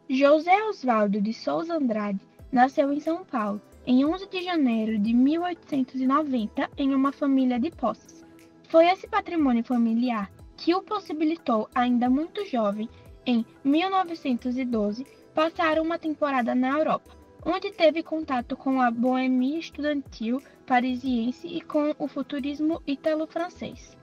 José Osvaldo de Souza Andrade nasceu em São Paulo em 11 de janeiro de 1890 em uma família de posses. Foi esse patrimônio familiar que o possibilitou, ainda muito jovem, em 1912, passar uma temporada na Europa, onde teve contato com a boêmia estudantil parisiense e com o futurismo ítalo-francês.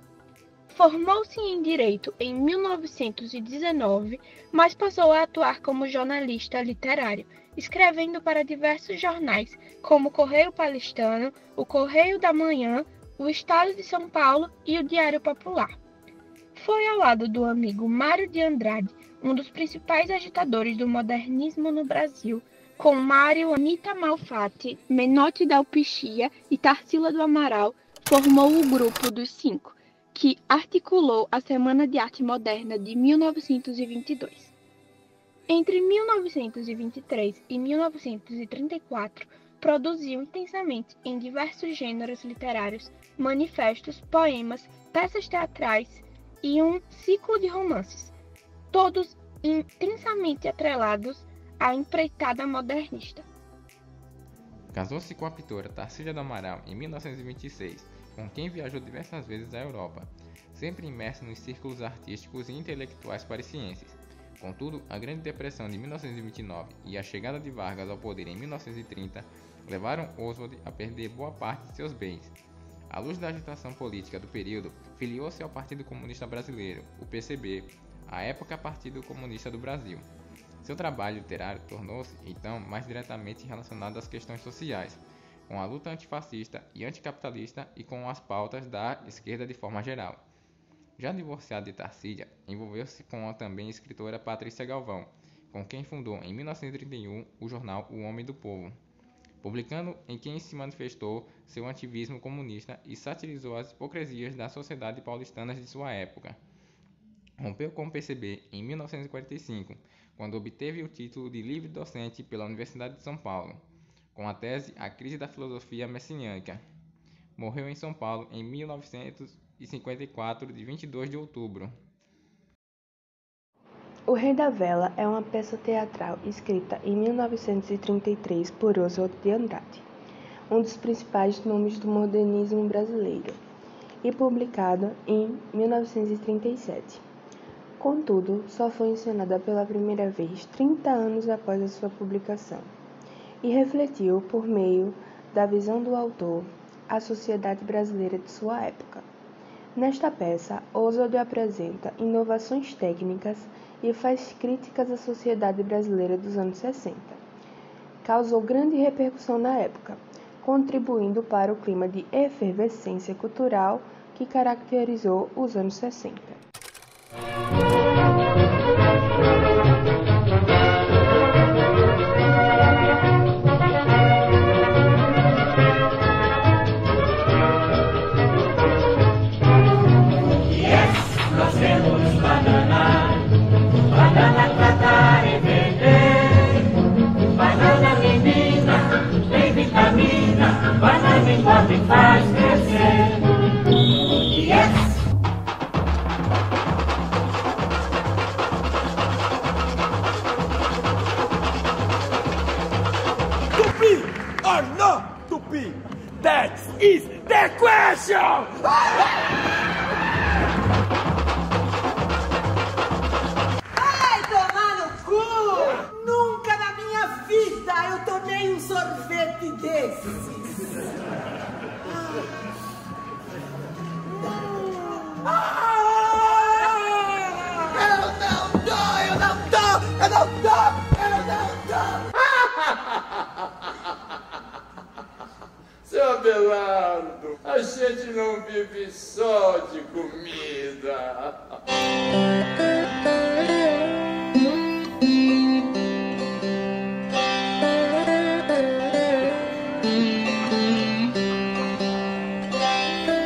Formou-se em Direito em 1919, mas passou a atuar como jornalista literário, escrevendo para diversos jornais, como o Correio Paulistano, o Correio da Manhã, o Estado de São Paulo e o Diário Popular. Foi ao lado do amigo Mário de Andrade, um dos principais agitadores do modernismo no Brasil, com Mário, Anita Malfatti, Menotti da Alpichia e Tarsila do Amaral, formou o Grupo dos Cinco, que articulou a Semana de Arte Moderna de 1922. Entre 1923 e 1934, produziu intensamente em diversos gêneros literários, manifestos, poemas, peças teatrais e um ciclo de romances, todos intensamente atrelados à empreitada modernista. Casou-se com a pintora Tarsila do Amaral em 1926, com quem viajou diversas vezes à Europa, sempre imerso nos círculos artísticos e intelectuais parisienses. Contudo, a Grande Depressão de 1929 e a chegada de Vargas ao poder em 1930 levaram Oswald a perder boa parte de seus bens. À luz da agitação política do período, filiou-se ao Partido Comunista Brasileiro, o PCB, à época Partido Comunista do Brasil. Seu trabalho literário tornou-se, então, mais diretamente relacionado às questões sociais, com a luta antifascista e anticapitalista e com as pautas da esquerda de forma geral. Já divorciado de Tarsila, envolveu-se com a também escritora Patrícia Galvão, com quem fundou em 1931 o jornal O Homem do Povo, publicando em que se manifestou seu ativismo comunista e satirizou as hipocrisias das sociedades paulistanas de sua época. Rompeu com o PCB em 1945, quando obteve o título de livre docente pela Universidade de São Paulo, com a tese A Crise da Filosofia Messiânica. Morreu em São Paulo em 1954, de 22 de outubro. O Rei da Vela é uma peça teatral escrita em 1933 por Oswald de Andrade, um dos principais nomes do modernismo brasileiro, e publicado em 1937. Contudo, só foi encenada pela primeira vez 30 anos após a sua publicação, e refletiu, por meio da visão do autor, a sociedade brasileira de sua época. Nesta peça, Oswald apresenta inovações técnicas e faz críticas à sociedade brasileira dos anos 60. Causou grande repercussão na época, contribuindo para o clima de efervescência cultural que caracterizou os anos 60. Tupi or not Tupi? That is the question! Vai tomar no cu! Nunca na minha vida eu tomei um sorvete desses. Eu não dou! Seu Abelardo, a gente não vive só de comida.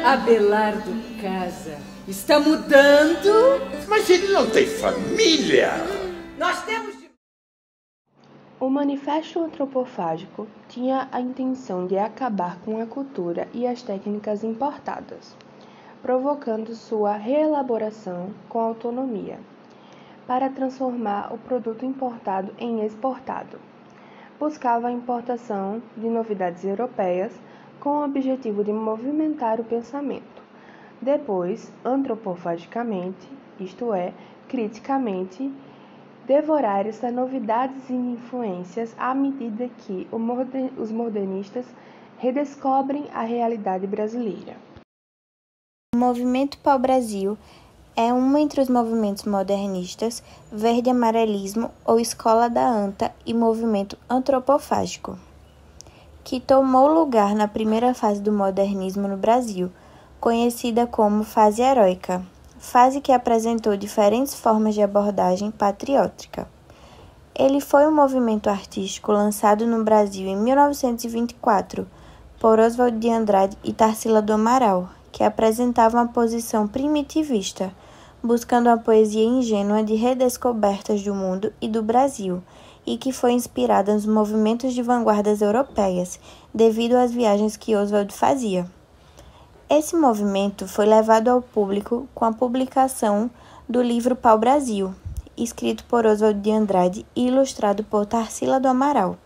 Abelardo casa. Está mudando? Mas ele não tem família. Nós temos... O Manifesto Antropofágico tinha a intenção de acabar com a cultura e as técnicas importadas, provocando sua reelaboração com autonomia, para transformar o produto importado em exportado. Buscava a importação de novidades europeias com o objetivo de movimentar o pensamento. Depois, antropofagicamente, isto é, criticamente, devorar essas novidades e influências à medida que os modernistas redescobrem a realidade brasileira. O movimento pau-brasil é um entre os movimentos modernistas, verde-amarelismo ou escola da anta e movimento antropofágico, que tomou lugar na primeira fase do modernismo no Brasil, conhecida como fase heróica, fase que apresentou diferentes formas de abordagem patriótica. Ele foi um movimento artístico lançado no Brasil em 1924 por Oswald de Andrade e Tarsila do Amaral, que apresentava uma posição primitivista, buscando a poesia ingênua de redescobertas do mundo e do Brasil, e que foi inspirada nos movimentos de vanguardas europeias, devido às viagens que Oswald fazia. Esse movimento foi levado ao público com a publicação do livro Pau-Brasil, escrito por Oswald de Andrade e ilustrado por Tarsila do Amaral,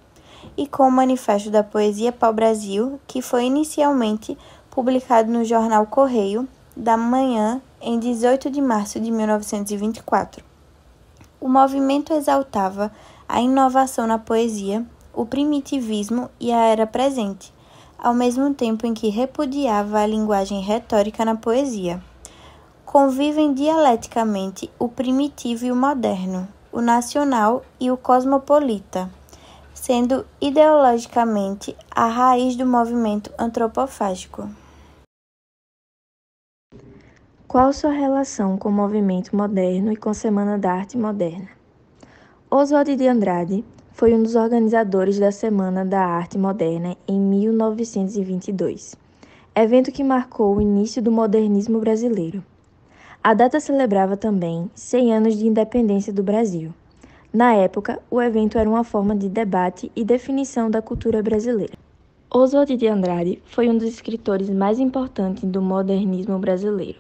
e com o Manifesto da Poesia Pau-Brasil, que foi inicialmente publicado no jornal Correio da Manhã em 18 de março de 1924. O movimento exaltava a inovação na poesia, o primitivismo e a era presente, ao mesmo tempo em que repudiava a linguagem retórica na poesia. Convivem dialeticamente o primitivo e o moderno, o nacional e o cosmopolita, sendo ideologicamente a raiz do movimento antropofágico. Qual sua relação com o movimento moderno e com a Semana da Arte Moderna? Oswald de Andrade foi um dos organizadores da Semana da Arte Moderna em 1922, evento que marcou o início do modernismo brasileiro. A data celebrava também 100 anos de independência do Brasil. Na época, o evento era uma forma de debate e definição da cultura brasileira. Oswald de Andrade foi um dos escritores mais importantes do modernismo brasileiro.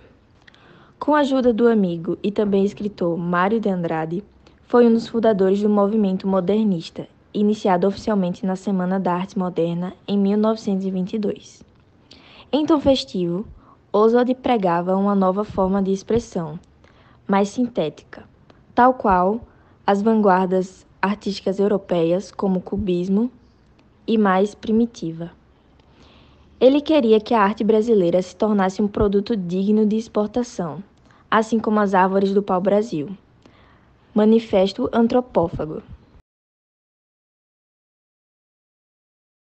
Com a ajuda do amigo e também escritor Mário de Andrade, foi um dos fundadores do movimento modernista, iniciado oficialmente na Semana da Arte Moderna em 1922. Em tom festivo, Oswald pregava uma nova forma de expressão, mais sintética, tal qual as vanguardas artísticas europeias, como o cubismo, e mais primitiva. Ele queria que a arte brasileira se tornasse um produto digno de exportação, assim como as árvores do pau-brasil. Manifesto Antropófago.